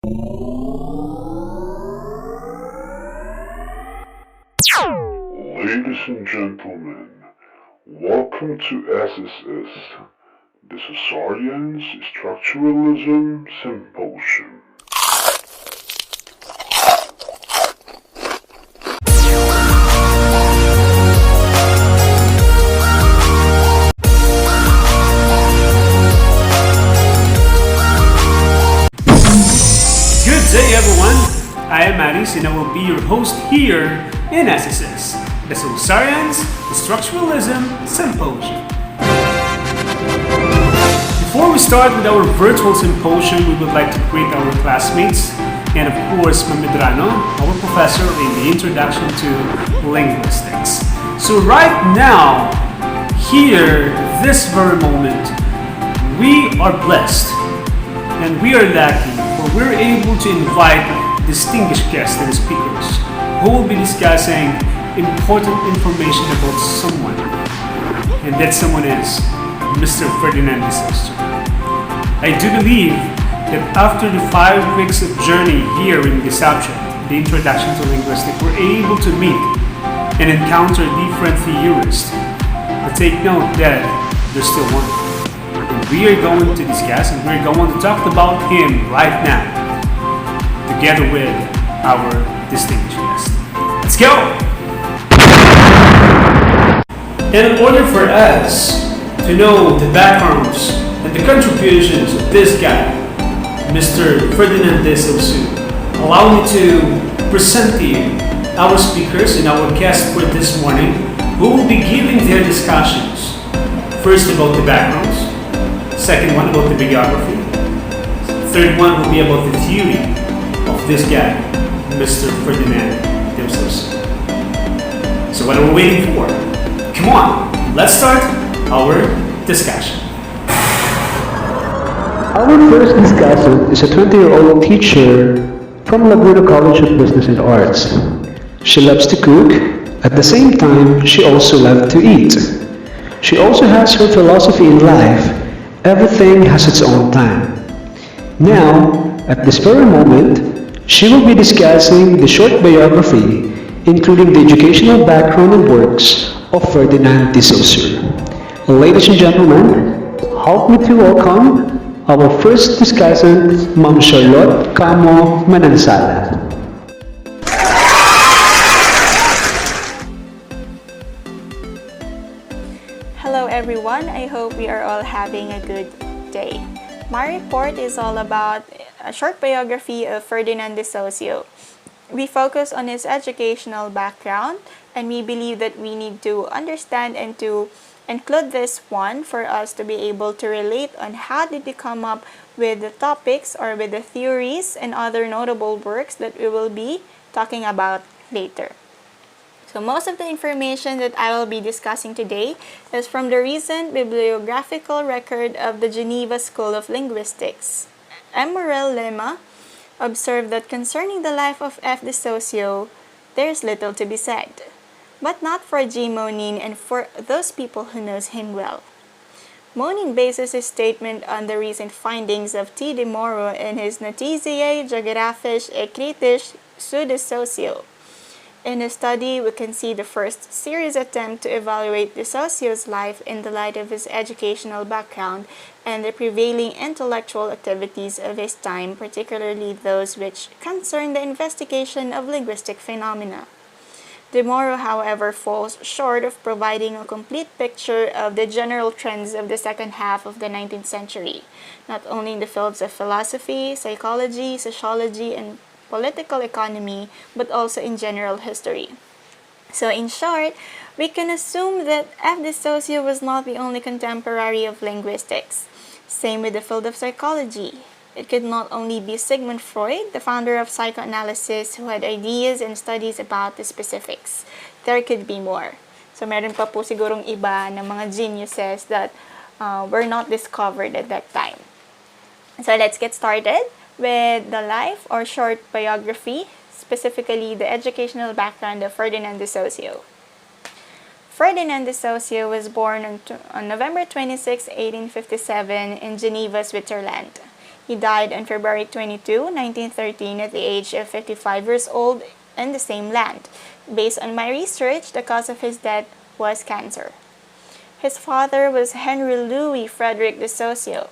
Ladies and gentlemen, welcome to SSS, the Sassarians Structuralism Symposium. Good day, everyone. I am Aris, and I will be your host here in SSS, the Sassarians Structuralism Symposium. Before we start with our virtual symposium, we would like to greet our classmates and, of course, Medrano, our professor in the Introduction to Linguistics. So right now, here, this very moment, we are blessed and we are lucky, for we're able to invite distinguished guests and speakers who will be discussing important information about someone. And that someone is Mr. Ferdinand de Saussure. I do believe that after the 5 weeks of journey here in the subject, the Introduction to Linguistics, we're able to meet and encounter different theorists. But take note that there's still one. And we are going to discuss and we're going to talk about him right now, together with our distinguished guest. Let's go! And in order for us to know the backgrounds and the contributions of this guy, Mr. Ferdinand de Saussure, allow me to present to you our speakers and our guests for this morning, who will be giving their discussions. First about the backgrounds, second one about the bibliography, third one will be about the theory of this guy, Mr. Ferdinand de Saussure. So what are we waiting for? Come on, let's start our discussion. Our first discussant is a 20-year-old teacher from Laguna College of Business and Arts. She loves to cook. At the same time, she also loves to eat. She also has her philosophy in life. Everything has its own time. Now, at this very moment, she will be discussing the short biography, including the educational background and works of Ferdinand de Saussure. Ladies and gentlemen, help me to welcome our first discussant, Ma'am Charlotte Camo Manansala. Hello everyone, I hope we are all having a good day. My report is all about a short biography of Ferdinand de Saussure. We focus on his educational background, and we believe that we need to understand and to include this one for us to be able to relate on how did he come up with the topics or with the theories and other notable works that we will be talking about later. So most of the information that I will be discussing today is from the recent bibliographical record of the Geneva School of Linguistics. M. Morel Lema observed that concerning the life of F. de Saussure, there is little to be said, but not for G. Monin and for those people who knows him well. Monin bases his statement on the recent findings of T. de Moro in his Notiziae Geographisch et Critisch sur de Saussure. In his study, we can see the first serious attempt to evaluate de Saussure's life in the light of his educational background and the prevailing intellectual activities of his time, particularly those which concern the investigation of linguistic phenomena. De Moro, however, falls short of providing a complete picture of the general trends of the second half of the 19th century, not only in the fields of philosophy, psychology, sociology, and political economy, but also in general history. So in short, we can assume that F. de Saussure was not the only contemporary of linguistics. Same with the field of psychology. It could not only be Sigmund Freud, the founder of psychoanalysis, who had ideas and studies about the specifics. There could be more. So meron pa po sigurong iba na mga geniuses that were not discovered at that time. So let's get started with the life or short biography, specifically the educational background of Ferdinand de Saussure. Ferdinand de Saussure was born on November 26, 1857 in Geneva, Switzerland. He died on February 22, 1913 at the age of 55 years old in the same land. Based on my research, the cause of his death was cancer. His father was Henry Louis Frederick de Saussure.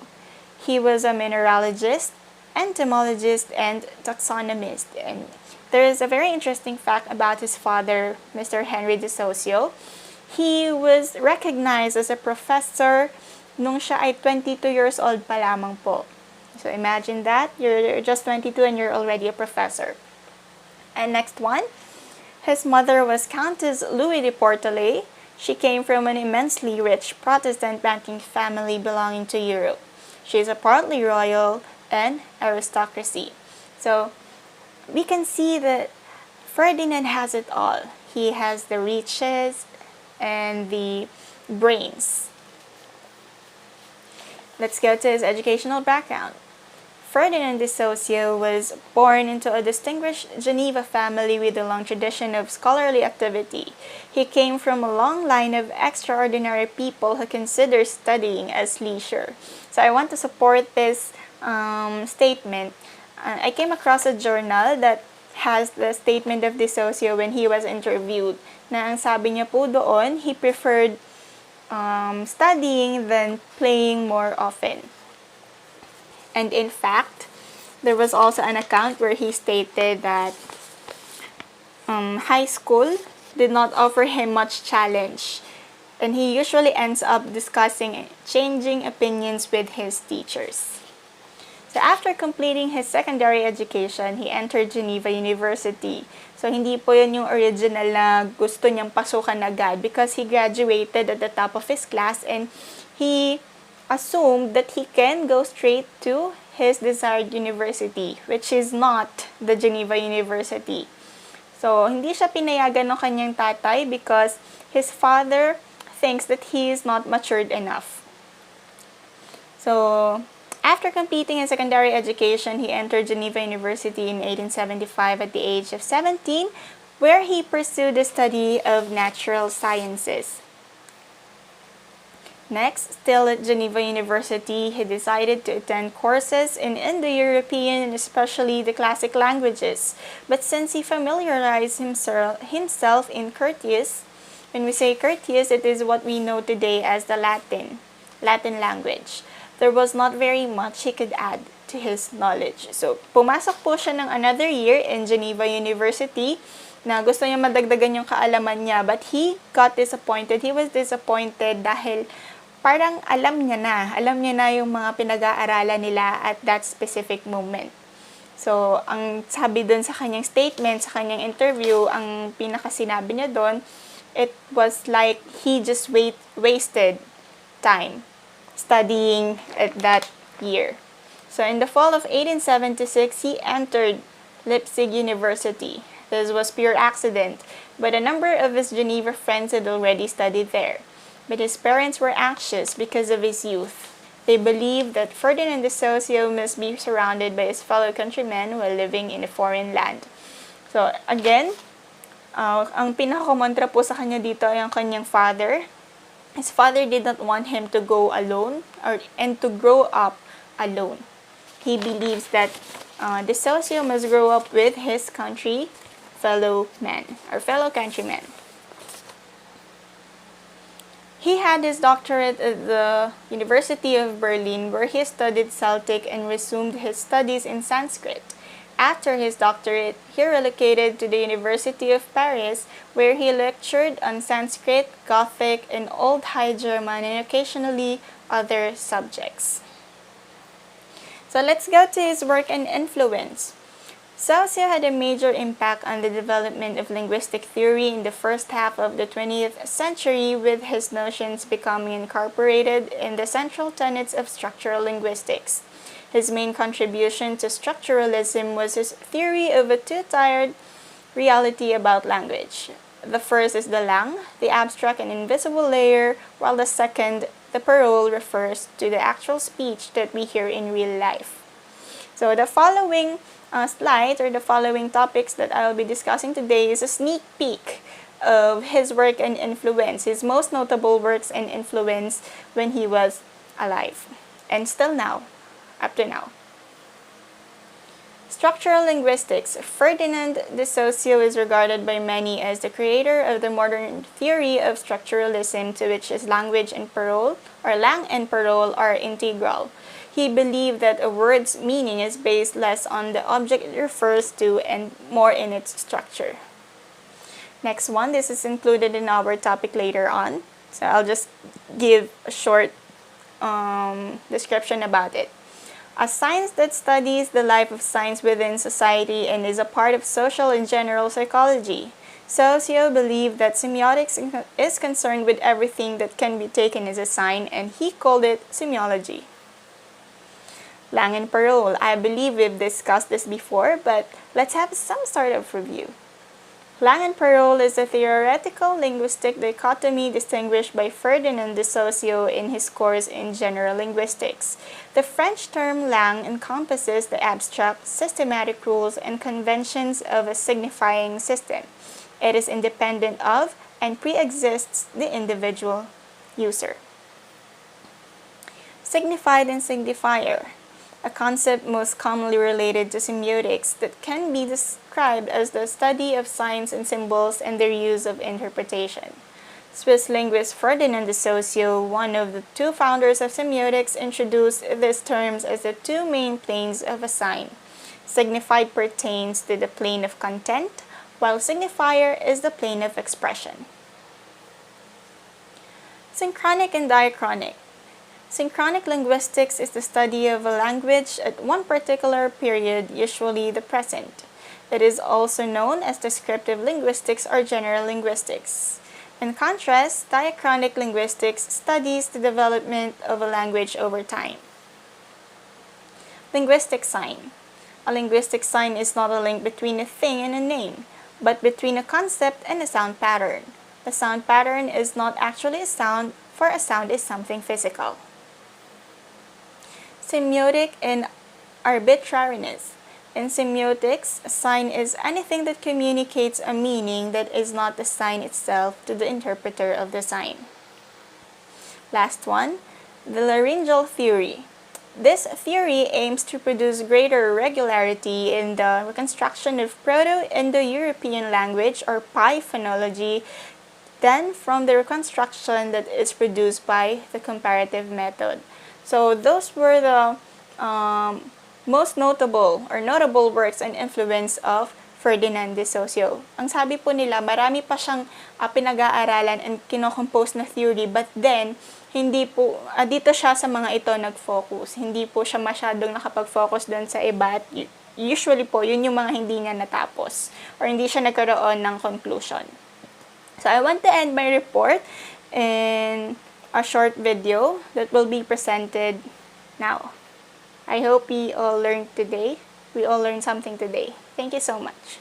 He was a mineralogist, entomologist, and taxonomist. And there is a very interesting fact about his father, Mr. Henry de Saussure. He was recognized as a professor nung siya ay 22 years old pa lamang po. So imagine that, you're just 22 and you're already a professor. And next one, his mother was Countess Louis de Portelet. She came from an immensely rich Protestant banking family belonging to Europe. She is a partly royal and aristocracy. So we can see that Ferdinand has it all. He has the riches and the brains. Let's go to his educational background. Ferdinand de Saussure was born into a distinguished Geneva family with a long tradition of scholarly activity. He came from a long line of extraordinary people who consider studying as leisure. So I want to support this statement. I came across a journal that has the statement of de Saussure when he was interviewed. Na ang sabi niya po doon, he preferred studying than playing more often. And in fact, there was also an account where he stated that high school did not offer him much challenge, and he usually ends up discussing changing opinions with his teachers. So after completing his secondary education, he entered Geneva University. So hindi po yun yung original na gusto niyang pasukan agad, because he graduated at the top of his class and he assumed that he can go straight to his desired university, which is not the Geneva University. So, hindi siya pinayagan ng kanyang tatay because his father thinks that he is not matured enough. So, after completing his secondary education, he entered Geneva University in 1875 at the age of 17, where he pursued the study of natural sciences. Next, still at Geneva University, he decided to attend courses in Indo-European and especially the classic languages. But since he familiarized himself in Curtius, when we say Curtius, it is what we know today as the Latin language. There was not very much he could add to his knowledge. So, pumasok po siya ng another year in Geneva University na gusto niya madagdagan yung kaalaman niya, but he got disappointed. He was disappointed dahil parang alam niya na yung mga pinag-aaralan nila at that specific moment. So, ang sabi dun sa kanyang statement, sa kanyang interview, ang pinakasinabi niya dun, it was like he just wasted time studying at that year. So, in the fall of 1876, he entered Leipzig University. This was pure accident, but a number of his Geneva friends had already studied there. But his parents were anxious because of his youth. They believed that Ferdinand de Saussure must be surrounded by his fellow countrymen while living in a foreign land. So again, ang pinakakontra po sa kanya dito ay ang kanyang father. His father did not want him to go alone and to grow up alone. He believes that de Saussure must grow up with his fellow countrymen. He had his doctorate at the University of Berlin, where he studied Celtic and resumed his studies in Sanskrit. After his doctorate, he relocated to the University of Paris, where he lectured on Sanskrit, Gothic, and Old High German, and occasionally other subjects. So let's go to his work and influence. Saussure had a major impact on the development of linguistic theory in the first half of the 20th century, with his notions becoming incorporated in the central tenets of structural linguistics. His main contribution to structuralism was his theory of a two-tiered reality about language. The first is the lang, the abstract and invisible layer, while the second, the parole, refers to the actual speech that we hear in real life. So the following slides or the following topics that I will be discussing today is a sneak peek of his work and influence, his most notable works and influence when he was alive, and still now, up to now. Structural linguistics. Ferdinand de Saussure is regarded by many as the creator of the modern theory of structuralism, to which is language and parole, or lang and parole, are integral. He believed that a word's meaning is based less on the object it refers to and more in its structure. Next one, this is included in our topic later on, so I'll just give a short description about it. A science that studies the life of signs within society and is a part of social and general psychology. Saussure believed that semiotics is concerned with everything that can be taken as a sign, and he called it semiology. Lang and parole. I believe we've discussed this before, but let's have some sort of review. Lang and parole is a theoretical linguistic dichotomy distinguished by Ferdinand de Saussure in his course in general linguistics. The French term lang encompasses the abstract, systematic rules and conventions of a signifying system. It is independent of and pre-exists the individual user. Signified and signifier. A concept most commonly related to semiotics that can be described as the study of signs and symbols and their use of interpretation. Swiss linguist Ferdinand de Saussure, one of the two founders of semiotics, introduced these terms as the two main planes of a sign. Signified pertains to the plane of content, while signifier is the plane of expression. Synchronic and diachronic. Synchronic linguistics is the study of a language at one particular period, usually the present. It is also known as descriptive linguistics or general linguistics. In contrast, diachronic linguistics studies the development of a language over time. Linguistic sign. A linguistic sign is not a link between a thing and a name, but between a concept and a sound pattern. The sound pattern is not actually a sound, for a sound is something physical. Semiotic and arbitrariness. In semiotics, a sign is anything that communicates a meaning that is not the sign itself to the interpreter of the sign. Last one, the laryngeal theory. This theory aims to produce greater regularity in the reconstruction of Proto-Indo-European language or PIE phonology than from the reconstruction that is produced by the comparative method. So those were the most notable works and influence of Ferdinand de Saussure. Ang sabi po nila, marami pa siyang pinag-aaralan and kinocompose na theory, but then hindi po dito siya sa mga ito nag-focus. Hindi po siya masyadong nakapag-focus doon sa iba. At usually po, yun yung mga hindi niya natapos or hindi siya nagkaroon ng conclusion. So I want to end my report in a short video that will be presented now. I hope we all learned something today. Thank you so much.